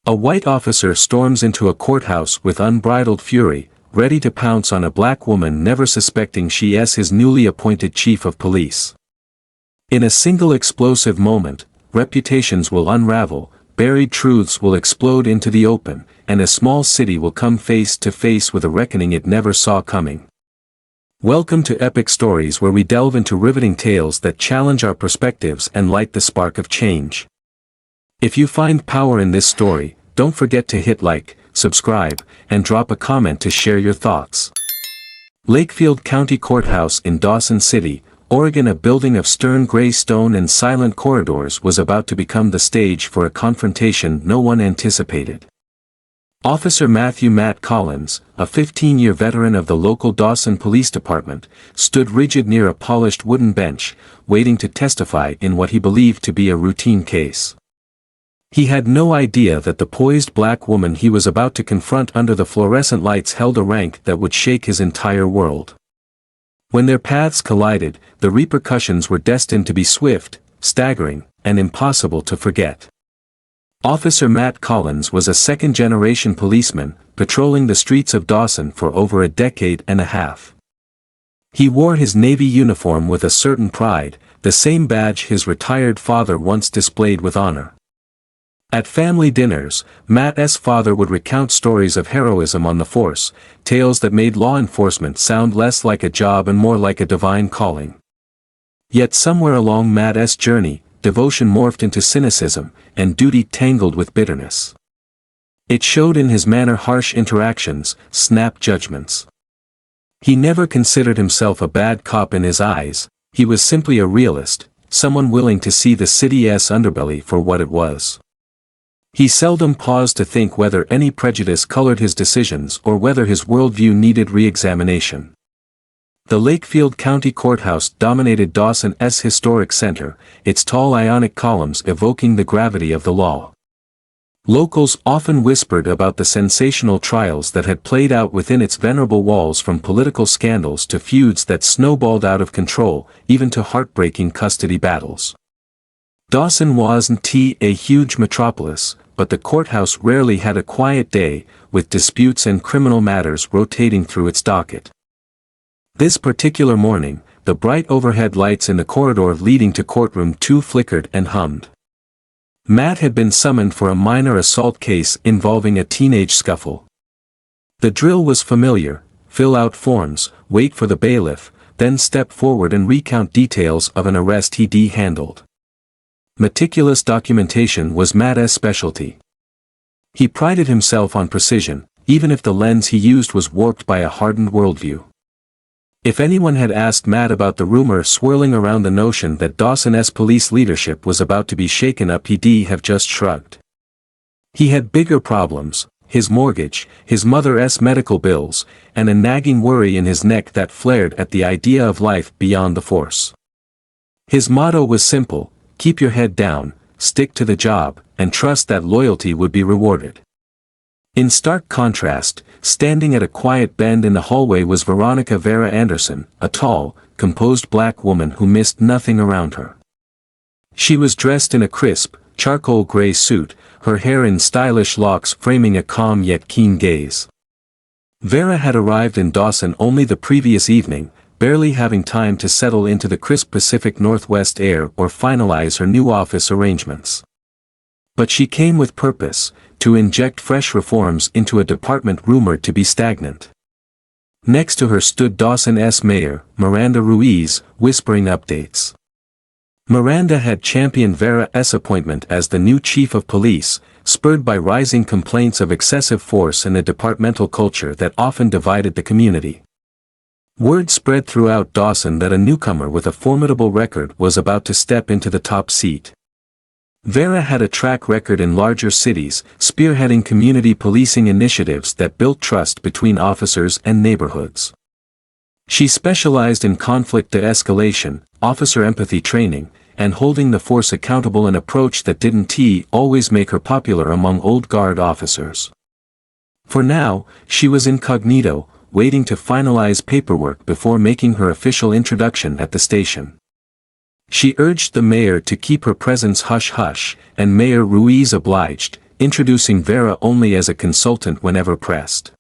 A white officer storms into a courthouse with unbridled fury, ready to pounce on a black woman never suspecting she is his newly appointed chief of police. In a single explosive moment, reputations will unravel, buried truths will explode into the open, and a small city will come face to face with a reckoning it never saw coming. Welcome to Epic Stories, where we delve into riveting tales that challenge our perspectives and light the spark of change. If you find power in this story, don't forget to hit like, subscribe, and drop a comment to share your thoughts. Lakefield County Courthouse in Dawson City, Oregon. A building of stern gray stone and silent corridors was about to become the stage for a confrontation no one anticipated. Officer Matt Collins, a 15-year veteran of the local Dawson Police Department, stood rigid near a polished wooden bench, waiting to testify in what he believed to be a routine case. He had no idea that the poised black woman he was about to confront under the fluorescent lights held a rank that would shake his entire world. When their paths collided, the repercussions were destined to be swift, staggering, and impossible to forget. Officer Matt Collins was a second-generation policeman, patrolling the streets of Dawson for over a decade and a half. He wore his Navy uniform with a certain pride, the same badge his retired father once displayed with honor. At family dinners, Matt's father would recount stories of heroism on the force, tales that made law enforcement sound less like a job and more like a divine calling. Yet somewhere along Matt's journey, devotion morphed into cynicism, and duty tangled with bitterness. It showed in his manner, harsh interactions, snap judgments. He never considered himself a bad cop in his eyes, he was simply a realist, someone willing to see the city's underbelly for what it was. He seldom paused to think whether any prejudice colored his decisions or whether his worldview needed re-examination. The Lakefield County Courthouse dominated Dawson's historic center, its tall Ionic columns evoking the gravity of the law. Locals often whispered about the sensational trials that had played out within its venerable walls, from political scandals to feuds that snowballed out of control, even to heartbreaking custody battles. Dawson wasn't a huge metropolis, but the courthouse rarely had a quiet day, with disputes and criminal matters rotating through its docket. This particular morning, the bright overhead lights in the corridor leading to courtroom 2 flickered and hummed. Matt had been summoned for a minor assault case involving a teenage scuffle. The drill was familiar: fill out forms, wait for the bailiff, then step forward and recount details of an arrest he'd handled. Meticulous documentation was Matt's specialty. He prided himself on precision, even if the lens he used was warped by a hardened worldview. If anyone had asked Matt about the rumor swirling around the notion that Dawson's police leadership was about to be shaken up, he'd have just shrugged. He had bigger problems: his mortgage, his mother's medical bills, and a nagging worry in his neck that flared at the idea of life beyond the force. His motto was simple: keep your head down, stick to the job, and trust that loyalty would be rewarded. In stark contrast, standing at a quiet bend in the hallway was Veronica Vera Anderson, a tall, composed black woman who missed nothing around her. She was dressed in a crisp, charcoal gray suit, her hair in stylish locks framing a calm yet keen gaze. Vera had arrived in Dawson only the previous evening, barely having time to settle into the crisp Pacific Northwest air or finalize her new office arrangements. But she came with purpose: to inject fresh reforms into a department rumored to be stagnant. Next to her stood Dawson's mayor, Miranda Ruiz, whispering updates. Miranda had championed Vera's appointment as the new chief of police, spurred by rising complaints of excessive force and a departmental culture that often divided the community. Word spread throughout Dawson that a newcomer with a formidable record was about to step into the top seat. Vera had a track record in larger cities, spearheading community policing initiatives that built trust between officers and neighborhoods. She specialized in conflict de-escalation, officer empathy training, and holding the force accountable, an approach that didn't always make her popular among old guard officers. For now, she was incognito, waiting to finalize paperwork before making her official introduction at the station. She urged the mayor to keep her presence hush-hush, and Mayor Ruiz obliged, introducing Vera only as a consultant whenever pressed.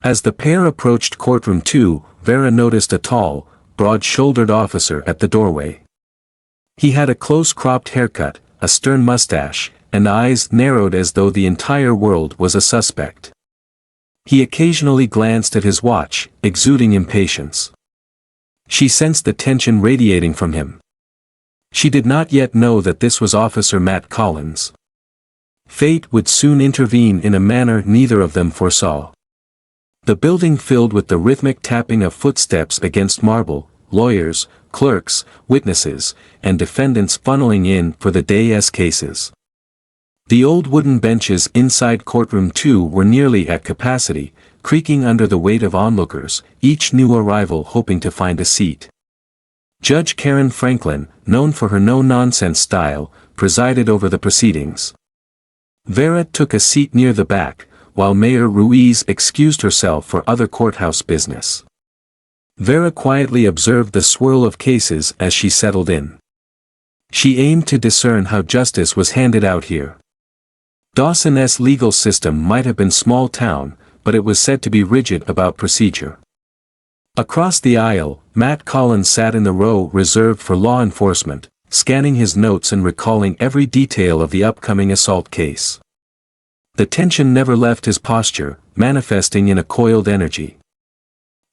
As the pair approached courtroom 2, Vera noticed a tall, broad-shouldered officer at the doorway. He had a close-cropped haircut, a stern mustache, and eyes narrowed as though the entire world was a suspect. He occasionally glanced at his watch, exuding impatience. She sensed the tension radiating from him. She did not yet know that this was Officer Matt Collins. Fate would soon intervene in a manner neither of them foresaw. The building filled with the rhythmic tapping of footsteps against marble, lawyers, clerks, witnesses, and defendants funneling in for the day's cases. The old wooden benches inside courtroom 2 were nearly at capacity, creaking under the weight of onlookers, each new arrival hoping to find a seat. Judge Karen Franklin, known for her no-nonsense style, presided over the proceedings. Vera took a seat near the back, while Mayor Ruiz excused herself for other courthouse business. Vera quietly observed the swirl of cases as she settled in. She aimed to discern how justice was handed out here. Dawson's legal system might have been small town, but it was said to be rigid about procedure. Across the aisle, Matt Collins sat in the row reserved for law enforcement, scanning his notes and recalling every detail of the upcoming assault case. The tension never left his posture, manifesting in a coiled energy.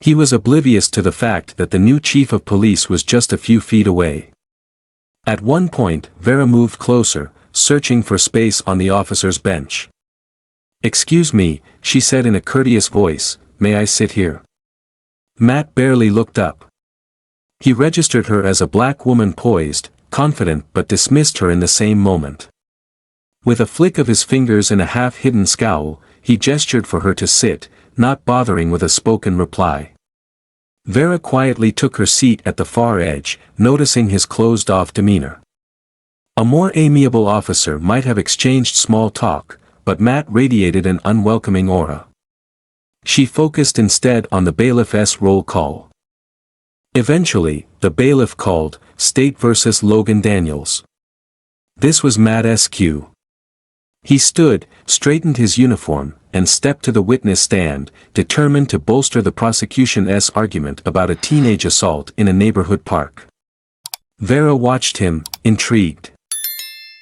He was oblivious to the fact that the new chief of police was just a few feet away. At one point, Vera moved closer, searching for space on the officer's bench. "Excuse me," she said in a courteous voice, "may I sit here?" Matt barely looked up. He registered her as a black woman poised, confident but dismissed her in the same moment. With a flick of his fingers and a half-hidden scowl, he gestured for her to sit, not bothering with a spoken reply. Vera quietly took her seat at the far edge, noticing his closed-off demeanor. A more amiable officer might have exchanged small talk, but Matt radiated an unwelcoming aura. She focused instead on the bailiff's roll call. Eventually, the bailiff called, State versus Logan Daniels. This was Matt's cue. He stood, straightened his uniform, and stepped to the witness stand, determined to bolster the prosecution's argument about a teenage assault in a neighborhood park. Vera watched him, intrigued.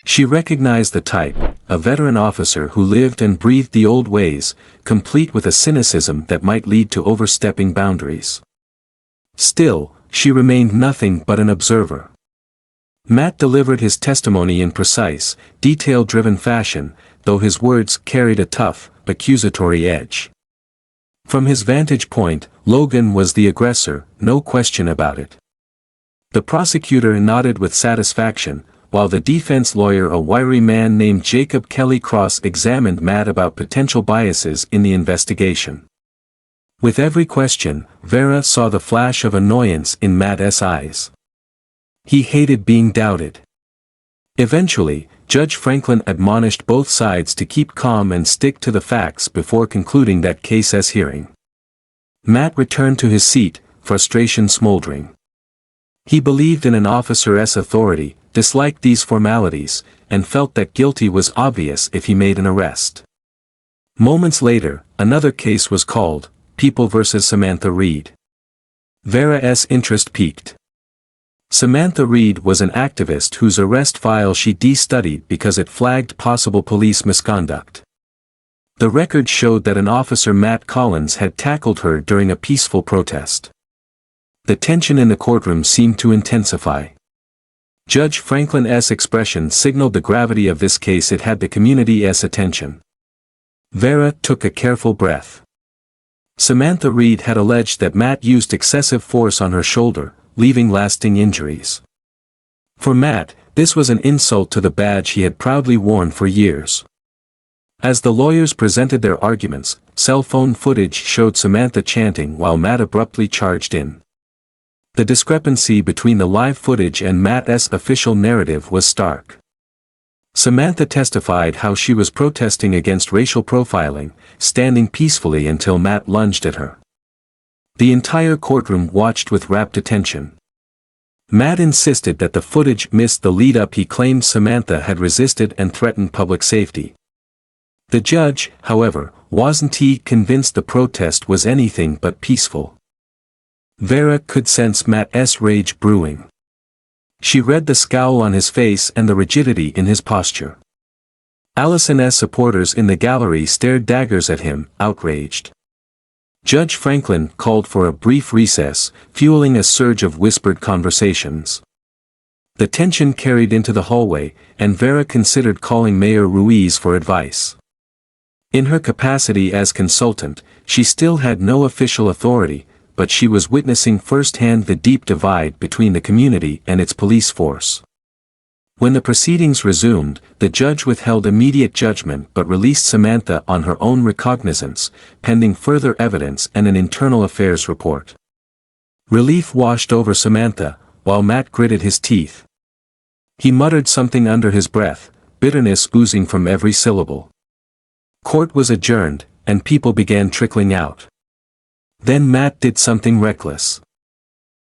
She recognized the type, a veteran officer who lived and breathed the old ways, complete with a cynicism that might lead to overstepping boundaries. Still, she remained nothing but an observer. Matt delivered his testimony in precise, detail-driven fashion, though his words carried a tough, accusatory edge. From his vantage point, Logan was the aggressor, no question about it. The prosecutor nodded with satisfaction, while the defense lawyer, a wiry man named Jacob Kelly, cross-examined Matt about potential biases in the investigation. With every question, Vera saw the flash of annoyance in Matt's eyes. He hated being doubted. Eventually, Judge Franklin admonished both sides to keep calm and stick to the facts before concluding that case's hearing. Matt returned to his seat, frustration smoldering. He believed in an officer's authority, disliked these formalities, and felt that guilty was obvious if he made an arrest. Moments later, another case was called, People vs. Samantha Reed. Vera's interest peaked. Samantha Reed was an activist whose arrest file she de-studied because it flagged possible police misconduct. The record showed that an officer, Matt Collins, had tackled her during a peaceful protest. The tension in the courtroom seemed to intensify. Judge Franklin's expression signaled the gravity of this case. It had the community's attention. Vera took a careful breath. Samantha Reed had alleged that Matt used excessive force on her shoulder, leaving lasting injuries. For Matt, this was an insult to the badge he had proudly worn for years. As the lawyers presented their arguments, cell phone footage showed Samantha chanting while Matt abruptly charged in. The discrepancy between the live footage and Matt's official narrative was stark. Samantha testified how she was protesting against racial profiling, standing peacefully until Matt lunged at her. The entire courtroom watched with rapt attention. Matt insisted that the footage missed the lead-up. He claimed Samantha had resisted and threatened public safety. The judge, however, wasn't convinced the protest was anything but peaceful. Vera could sense Matt's rage brewing. She read the scowl on his face and the rigidity in his posture. Allison's supporters in the gallery stared daggers at him, outraged. Judge Franklin called for a brief recess, fueling a surge of whispered conversations. The tension carried into the hallway, and Vera considered calling Mayor Ruiz for advice. In her capacity as consultant, she still had no official authority, but she was witnessing firsthand the deep divide between the community and its police force. When the proceedings resumed, the judge withheld immediate judgment but released Samantha on her own recognizance, pending further evidence and an internal affairs report. Relief washed over Samantha, while Matt gritted his teeth. He muttered something under his breath, bitterness oozing from every syllable. Court was adjourned, and people began trickling out. Then Matt did something reckless.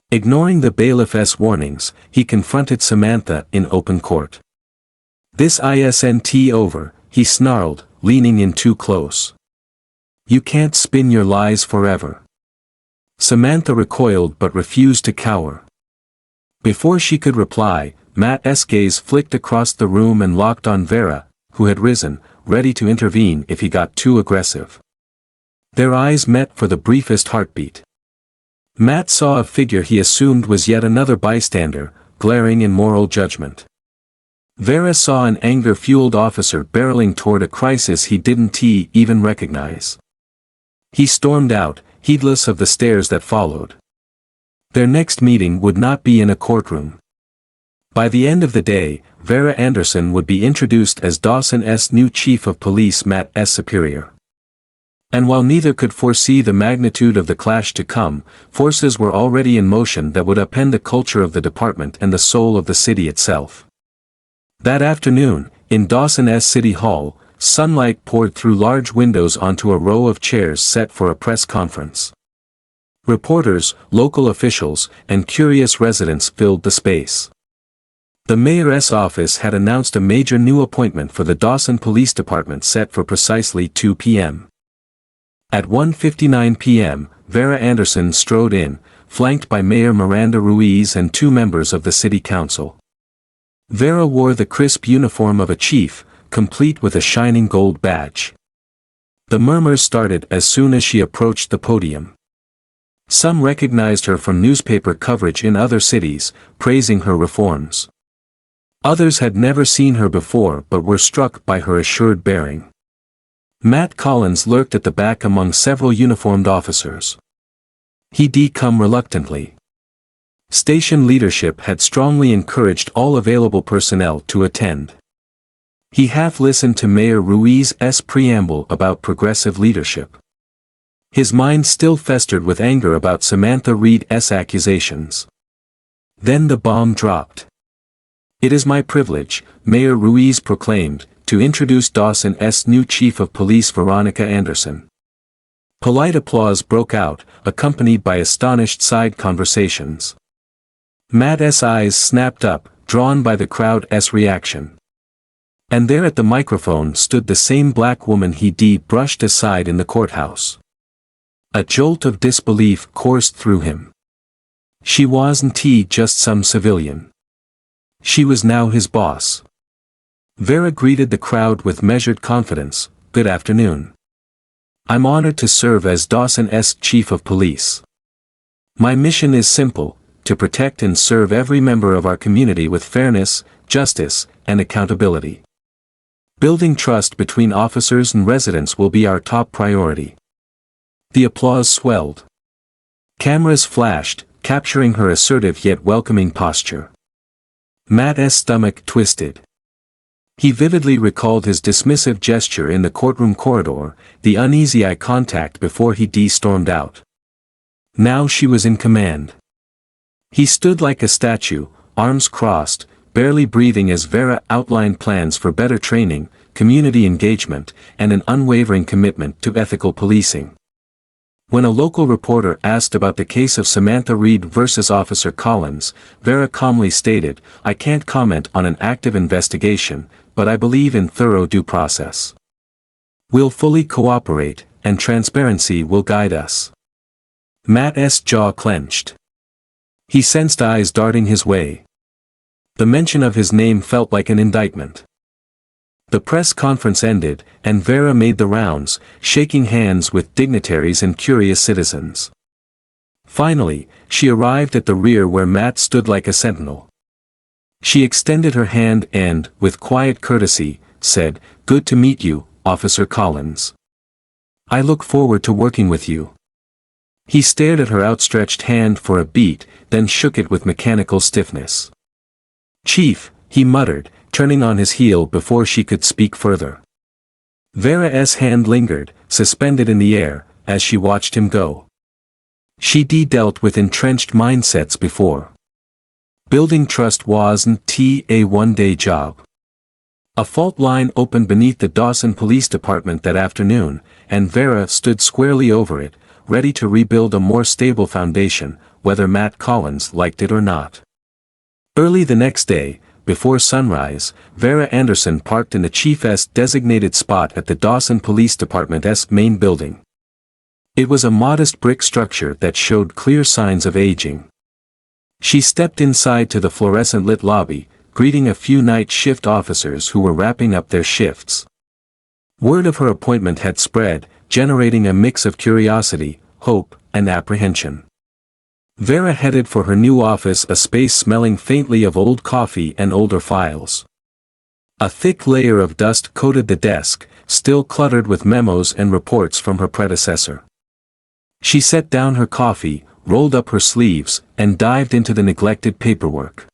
Ignoring the bailiff's warnings, he confronted Samantha in open court. "This isn't over," he snarled, leaning in too close. "You can't spin your lies forever." Samantha recoiled but refused to cower. Before she could reply, Matt's gaze flicked across the room and locked on Vera, who had risen, ready to intervene if he got too aggressive. Their eyes met for the briefest heartbeat. Matt saw a figure he assumed was yet another bystander, glaring in moral judgment. Vera saw an anger-fueled officer barreling toward a crisis he didn't even recognize. He stormed out, heedless of the stares that followed. Their next meeting would not be in a courtroom. By the end of the day, Vera Anderson would be introduced as Dawson's new chief of police, Matt's superior. And while neither could foresee the magnitude of the clash to come, forces were already in motion that would upend the culture of the department and the soul of the city itself. That afternoon, in Dawson's City Hall, sunlight poured through large windows onto a row of chairs set for a press conference. Reporters, local officials, and curious residents filled the space. The mayor's office had announced a major new appointment for the Dawson Police Department set for precisely 2 p.m. At 1:59 p.m., Vera Anderson strode in, flanked by Mayor Miranda Ruiz and 2 members of the city council. Vera wore the crisp uniform of a chief, complete with a shining gold badge. The murmurs started as soon as she approached the podium. Some recognized her from newspaper coverage in other cities, praising her reforms. Others had never seen her before but were struck by her assured bearing. Matt Collins lurked at the back among several uniformed officers. He'd come reluctantly. Station leadership had strongly encouraged all available personnel to attend. He half listened to Mayor Ruiz's preamble about progressive leadership. His mind still festered with anger about Samantha Reed's accusations. Then the bomb dropped. "It is my privilege," Mayor Ruiz proclaimed, "to introduce Dawson's new chief of police, Veronica Anderson." Polite applause broke out, accompanied by astonished side conversations. Matt's eyes snapped up, drawn by the crowd's reaction. And there at the microphone stood the same black woman he'd brushed aside in the courthouse. A jolt of disbelief coursed through him. She wasn't just some civilian. She was now his boss. Vera greeted the crowd with measured confidence. "Good afternoon. I'm honored to serve as Dawson's chief of police. My mission is simple, to protect and serve every member of our community with fairness, justice, and accountability. Building trust between officers and residents will be our top priority." The applause swelled. Cameras flashed, capturing her assertive yet welcoming posture. Matt's stomach twisted. He vividly recalled his dismissive gesture in the courtroom corridor, the uneasy eye contact before he stormed out. Now she was in command. He stood like a statue, arms crossed, barely breathing as Vera outlined plans for better training, community engagement, and an unwavering commitment to ethical policing. When a local reporter asked about the case of Samantha Reed versus Officer Collins, Vera calmly stated, "I can't comment on an active investigation, but I believe in thorough due process." We'll fully cooperate, and transparency will guide us. Matt's jaw clenched. He sensed eyes darting his way. The mention of his name felt like an indictment. The press conference ended, and Vera made the rounds, shaking hands with dignitaries and curious citizens. Finally, she arrived at the rear where Matt stood like a sentinel. She extended her hand and, with quiet courtesy, said, "Good to meet you, Officer Collins. I look forward to working with you." He stared at her outstretched hand for a beat, then shook it with mechanical stiffness. "Chief," he muttered, turning on his heel before she could speak further. Vera's hand lingered, suspended in the air, as she watched him go. She dealt with entrenched mindsets before. Building trust wasn't a one-day job. A fault line opened beneath the Dawson Police Department that afternoon, and Vera stood squarely over it, ready to rebuild a more stable foundation, whether Matt Collins liked it or not. Early the next day, before sunrise, Vera Anderson parked in the chief's designated spot at the Dawson Police Department's main building. It was a modest brick structure that showed clear signs of aging. She stepped inside to the fluorescent-lit lobby, greeting a few night shift officers who were wrapping up their shifts. Word of her appointment had spread, generating a mix of curiosity, hope, and apprehension. Vera headed for her new office, a space smelling faintly of old coffee and older files. A thick layer of dust coated the desk, still cluttered with memos and reports from her predecessor. She set down her coffee, rolled up her sleeves, and dived into the neglected paperwork.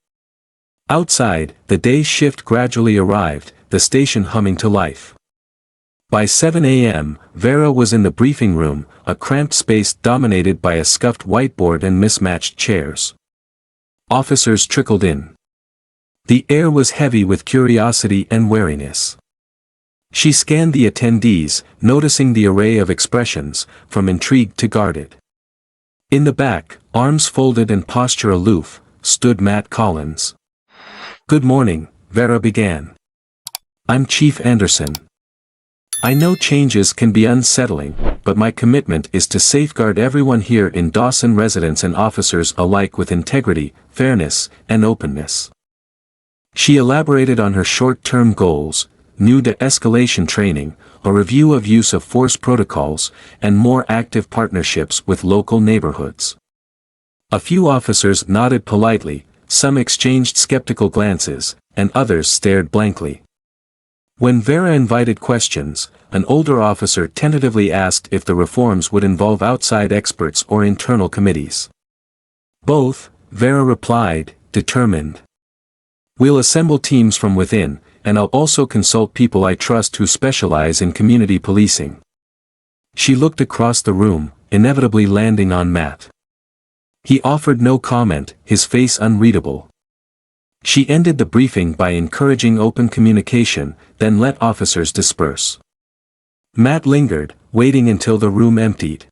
Outside, the day's shift gradually arrived, the station humming to life. By 7 a.m., Vera was in the briefing room, a cramped space dominated by a scuffed whiteboard and mismatched chairs. Officers trickled in. The air was heavy with curiosity and wariness. She scanned the attendees, noticing the array of expressions, from intrigued to guarded. In the back, arms folded and posture aloof, stood Matt Collins. "Good morning," Vera began. "I'm Chief Anderson. I know changes can be unsettling, but my commitment is to safeguard everyone here in Dawson, residents and officers alike, with integrity, fairness, and openness." She elaborated on her short-term goals, new de-escalation training, a review of use of force protocols, and more active partnerships with local neighborhoods. A few officers nodded politely, some exchanged skeptical glances, and others stared blankly. When Vera invited questions, an older officer tentatively asked if the reforms would involve outside experts or internal committees. "Both," Vera replied, determined. "We'll assemble teams from within, and I'll also consult people I trust who specialize in community policing." She looked across the room, inevitably landing on Matt. He offered no comment, his face unreadable. She ended the briefing by encouraging open communication, then let officers disperse. Matt lingered, waiting until the room emptied.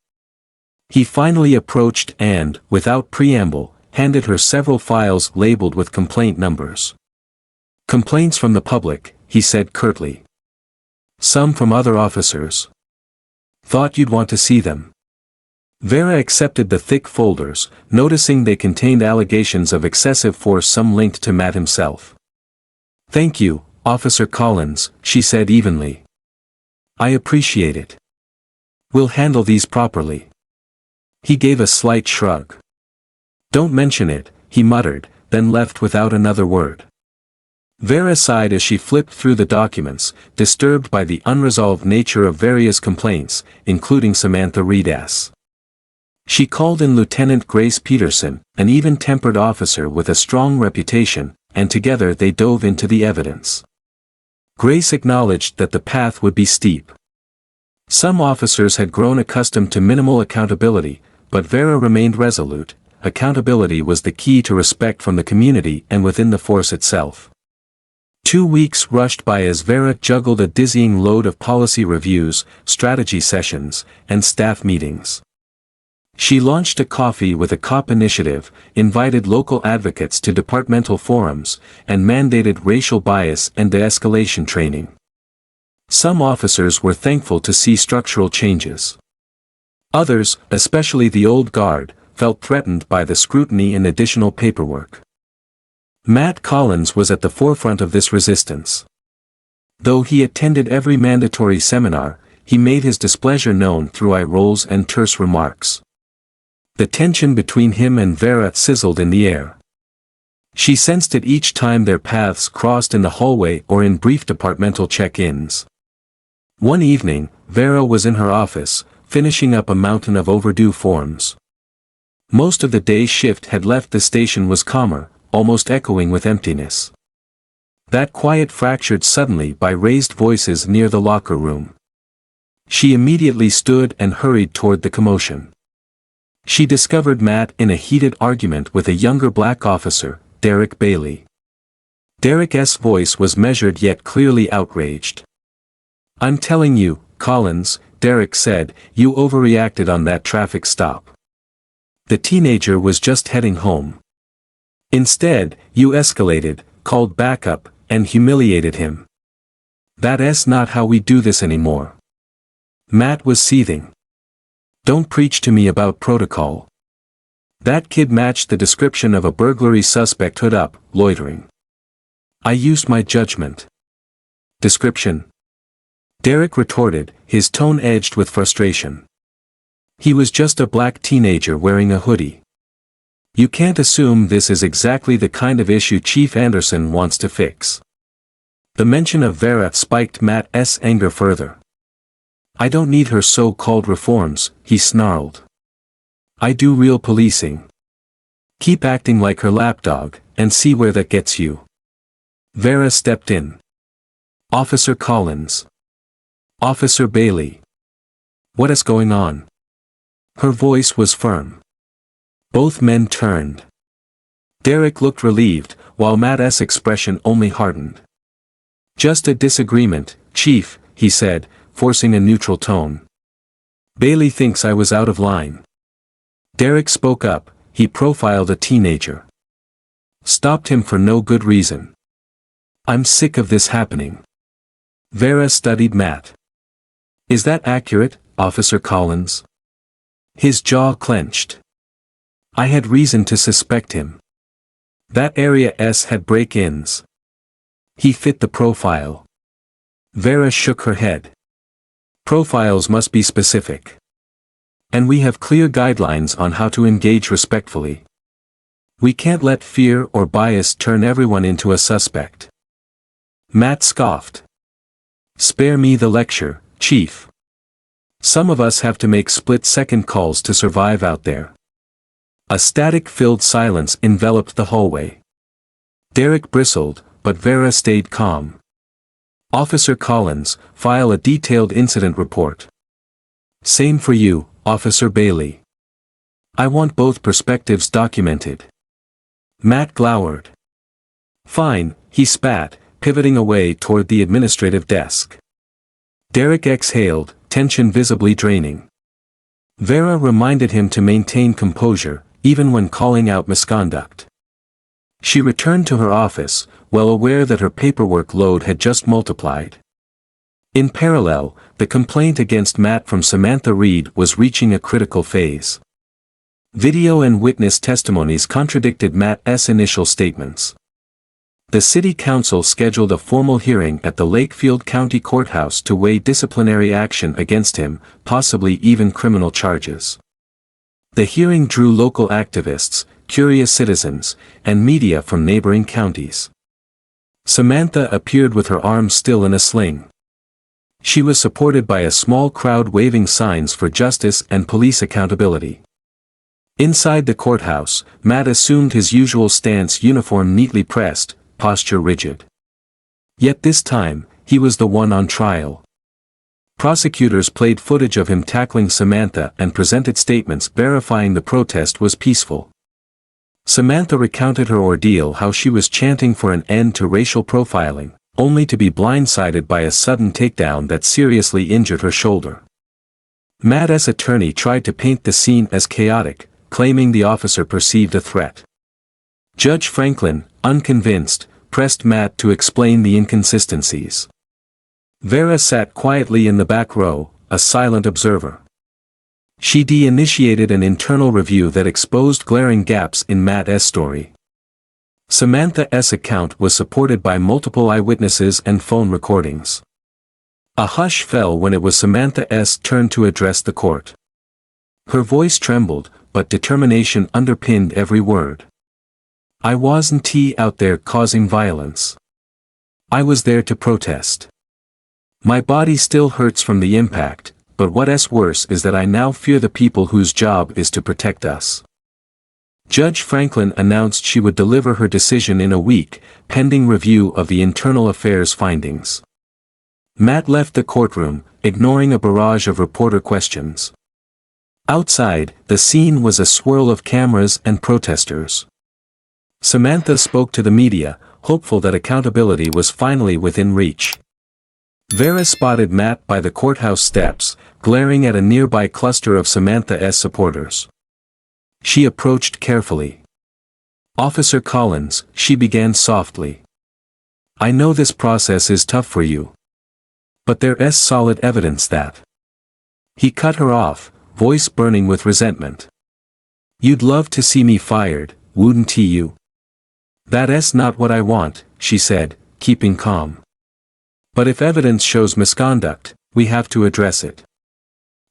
He finally approached and, without preamble, handed her several files labeled with complaint numbers. "Complaints from the public," he said curtly. "Some from other officers. Thought you'd want to see them." Vera accepted the thick folders, noticing they contained allegations of excessive force, some linked to Matt himself. "Thank you, Officer Collins," she said evenly. "I appreciate it. We'll handle these properly." He gave a slight shrug. "Don't mention it," he muttered, then left without another word. Vera sighed as she flipped through the documents, disturbed by the unresolved nature of various complaints, including Samantha Reed's. She called in Lieutenant Grace Peterson, an even-tempered officer with a strong reputation, and together they dove into the evidence. Grace acknowledged that the path would be steep. Some officers had grown accustomed to minimal accountability, but Vera remained resolute. Accountability was the key to respect from the community and within the force itself. 2 weeks rushed by as Vera juggled a dizzying load of policy reviews, strategy sessions, and staff meetings. She launched a Coffee with a Cop initiative, invited local advocates to departmental forums, and mandated racial bias and de-escalation training. Some officers were thankful to see structural changes. Others, especially the old guard, felt threatened by the scrutiny and additional paperwork. Matt Collins was at the forefront of this resistance. Though he attended every mandatory seminar, he made his displeasure known through eye rolls and terse remarks. The tension between him and Vera sizzled in the air. She sensed it each time their paths crossed in the hallway or in brief departmental check-ins. One evening, Vera was in her office, finishing up a mountain of overdue forms. Most of the day's shift had left. The station was calmer, almost echoing with emptiness. That quiet fractured suddenly by raised voices near the locker room. She immediately stood and hurried toward the commotion. She discovered Matt in a heated argument with a younger black officer, Derek Bailey. Derek's voice was measured yet clearly outraged. "I'm telling you, Collins," Derek said, "you overreacted on that traffic stop. The teenager was just heading home. Instead, you escalated, called backup, and humiliated him. That's not how we do this anymore." Matt was seething. "Don't preach to me about protocol. That kid matched the description of a burglary suspect hood up, loitering. I used my judgment." "Description?" Derek retorted, his tone edged with frustration. "He was just a black teenager wearing a hoodie. You can't assume this is exactly the kind of issue Chief Anderson wants to fix." The mention of Vera spiked Matt's anger further. "I don't need her so-called reforms," he snarled. "I do real policing. Keep acting like her lapdog, and see where that gets you." Vera stepped in. "Officer Collins. Officer Bailey. What is going on?" Her voice was firm. Both men turned. Derek looked relieved, while Matt's expression only hardened. "Just a disagreement, Chief," he said, forcing a neutral tone. "Bailey thinks I was out of line." Derek spoke up, he profiled a teenager. "Stopped him for no good reason. I'm sick of this happening." Vera studied Matt. "Is that accurate, Officer Collins?" His jaw clenched. "I had reason to suspect him. That area had break-ins. He fit the profile." Vera shook her head. "Profiles must be specific. And we have clear guidelines on how to engage respectfully. We can't let fear or bias turn everyone into a suspect." Matt scoffed. "Spare me the lecture, Chief. Some of us have to make split-second calls to survive out there." A static-filled silence enveloped the hallway. Derek bristled, but Vera stayed calm. "Officer Collins, file a detailed incident report." "Same for you, Officer Bailey. I want both perspectives documented." Matt glowered. "Fine," he spat, pivoting away toward the administrative desk. Derek exhaled, tension visibly draining. Vera reminded him to maintain composure, even when calling out misconduct. She returned to her office, well aware that her paperwork load had just multiplied. In parallel, the complaint against Matt from Samantha Reed was reaching a critical phase. Video and witness testimonies contradicted Matt's initial statements. The city council scheduled a formal hearing at the Lakefield County Courthouse to weigh disciplinary action against him, possibly even criminal charges. The hearing drew local activists, curious citizens, and media from neighboring counties. Samantha appeared with her arms still in a sling. She was supported by a small crowd waving signs for justice and police accountability. Inside the courthouse, Matt assumed his usual stance, uniform neatly pressed, posture rigid. Yet this time, he was the one on trial. Prosecutors played footage of him tackling Samantha and presented statements verifying the protest was peaceful. Samantha recounted her ordeal, how she was chanting for an end to racial profiling, only to be blindsided by a sudden takedown that seriously injured her shoulder. Matt's attorney tried to paint the scene as chaotic, claiming the officer perceived a threat. Judge Franklin, unconvinced, pressed Matt to explain the inconsistencies. Vera sat quietly in the back row, a silent observer. She initiated an internal review that exposed glaring gaps in Matt S.'s story. Samantha S.'s account was supported by multiple eyewitnesses and phone recordings. A hush fell when it was Samantha S.'s turn to address the court. Her voice trembled, but determination underpinned every word. I wasn't out there causing violence. I was there to protest. My body still hurts from the impact, but what's worse is that I now fear the people whose job is to protect us. Judge Franklin announced she would deliver her decision in a week, pending review of the internal affairs findings. Matt left the courtroom, ignoring a barrage of reporter questions. Outside, the scene was a swirl of cameras and protesters. Samantha spoke to the media, hopeful that accountability was finally within reach. Vera spotted Matt by the courthouse steps, glaring at a nearby cluster of Samantha S. supporters. She approached carefully. Officer Collins, she began softly. I know this process is tough for you. But there's solid evidence that. He cut her off, voice burning with resentment. You'd love to see me fired, wouldn't you? That's not what I want, she said, keeping calm. But if evidence shows misconduct, we have to address it.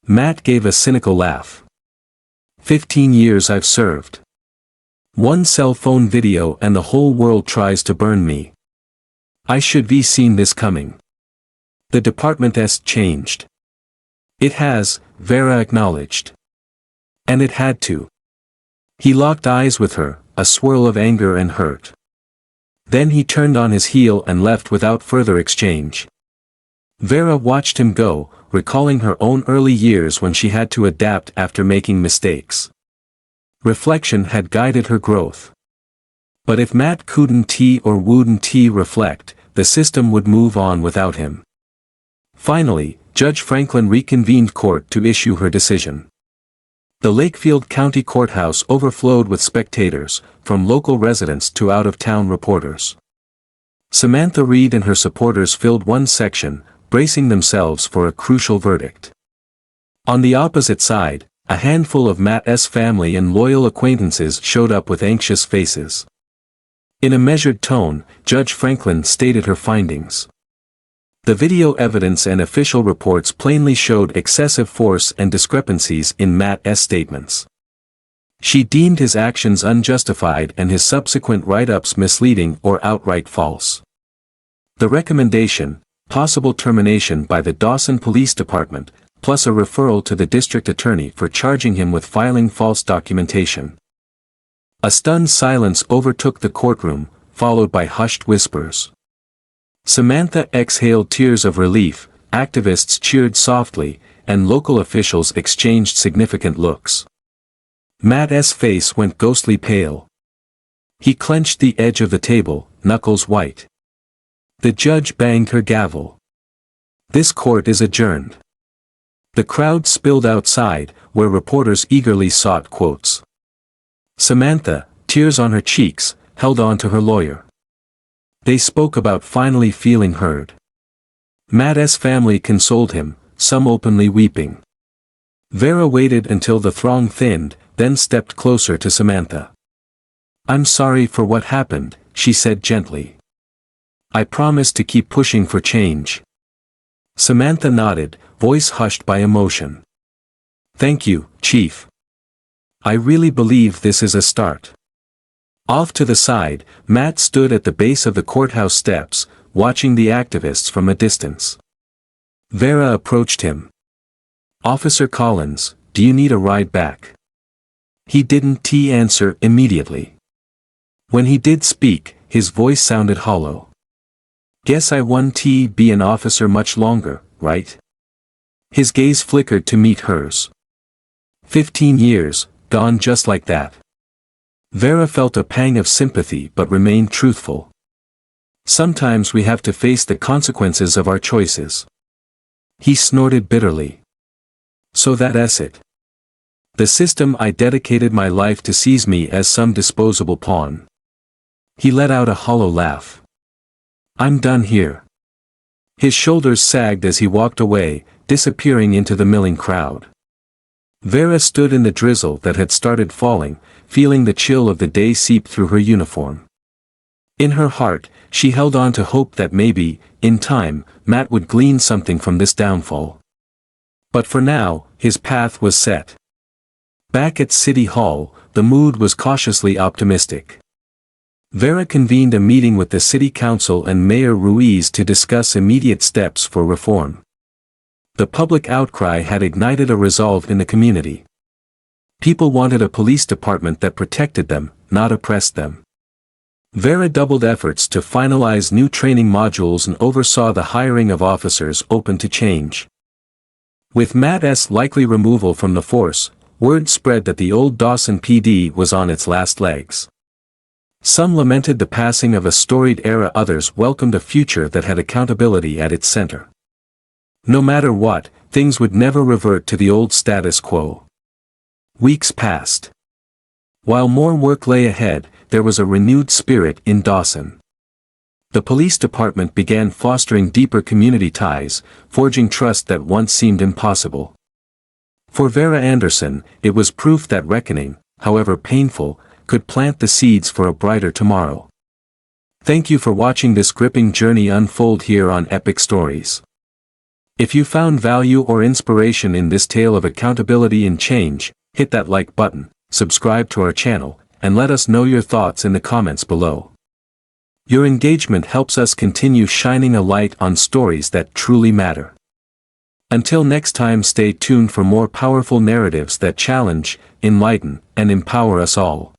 Matt gave a cynical laugh. 15 years I've served. One cell phone video and the whole world tries to burn me. I should be seen this coming. The department's changed. It has, Vera acknowledged. And it had to. He locked eyes with her, a swirl of anger and hurt. Then he turned on his heel and left without further exchange. Vera watched him go, recalling her own early years when she had to adapt after making mistakes. Reflection had guided her growth. But if Matt couldn't or wouldn't reflect, the system would move on without him. Finally, Judge Franklin reconvened court to issue her decision. The Lakefield County Courthouse overflowed with spectators, from local residents to out-of-town reporters. Samantha Reed and her supporters filled one section, bracing themselves for a crucial verdict. On the opposite side, a handful of Matt's family and loyal acquaintances showed up with anxious faces. In a measured tone, Judge Franklin stated her findings. The video evidence and official reports plainly showed excessive force and discrepancies in Matt's statements. She deemed his actions unjustified and his subsequent write-ups misleading or outright false. The recommendation, possible termination by the Dawson Police Department, plus a referral to the district attorney for charging him with filing false documentation. A stunned silence overtook the courtroom, followed by hushed whispers. Samantha exhaled tears of relief, activists cheered softly, and local officials exchanged significant looks. Matt's face went ghostly pale. He clenched the edge of the table, knuckles white. The judge banged her gavel. This court is adjourned. The crowd spilled outside, where reporters eagerly sought quotes. Samantha, tears on her cheeks, held on to her lawyer. They spoke about finally feeling heard. Matt's family consoled him, some openly weeping. Vera waited until the throng thinned, then stepped closer to Samantha. I'm sorry for what happened, she said gently. I promise to keep pushing for change. Samantha nodded, voice hushed by emotion. Thank you, Chief. I really believe this is a start. Off to the side, Matt stood at the base of the courthouse steps, watching the activists from a distance. Vera approached him. Officer Collins, do you need a ride back? He didn't answer immediately. When he did speak, his voice sounded hollow. Guess I won't be an officer much longer, right? His gaze flickered to meet hers. 15 years, gone just like that. Vera felt a pang of sympathy but remained truthful. Sometimes we have to face the consequences of our choices. He snorted bitterly. So that's it. The system I dedicated my life to sees me as some disposable pawn. He let out a hollow laugh. I'm done here. His shoulders sagged as he walked away, disappearing into the milling crowd. Vera stood in the drizzle that had started falling, feeling the chill of the day seep through her uniform. In her heart, she held on to hope that maybe, in time, Matt would glean something from this downfall. But for now, his path was set. Back at City Hall, the mood was cautiously optimistic. Vera convened a meeting with the City Council and Mayor Ruiz to discuss immediate steps for reform. The public outcry had ignited a resolve in the community. People wanted a police department that protected them, not oppressed them. Vera doubled efforts to finalize new training modules and oversaw the hiring of officers open to change. With Matt's likely removal from the force, word spread that the old Dawson PD was on its last legs. Some lamented the passing of a storied era, others welcomed a future that had accountability at its center. No matter what, things would never revert to the old status quo. Weeks passed. While more work lay ahead, there was a renewed spirit in Dawson. The police department began fostering deeper community ties, forging trust that once seemed impossible. For Vera Anderson, it was proof that reckoning, however painful, could plant the seeds for a brighter tomorrow. Thank you for watching this gripping journey unfold here on Epic Stories. If you found value or inspiration in this tale of accountability and change, hit that like button, subscribe to our channel, and let us know your thoughts in the comments below. Your engagement helps us continue shining a light on stories that truly matter. Until next time, stay tuned for more powerful narratives that challenge, enlighten, and empower us all.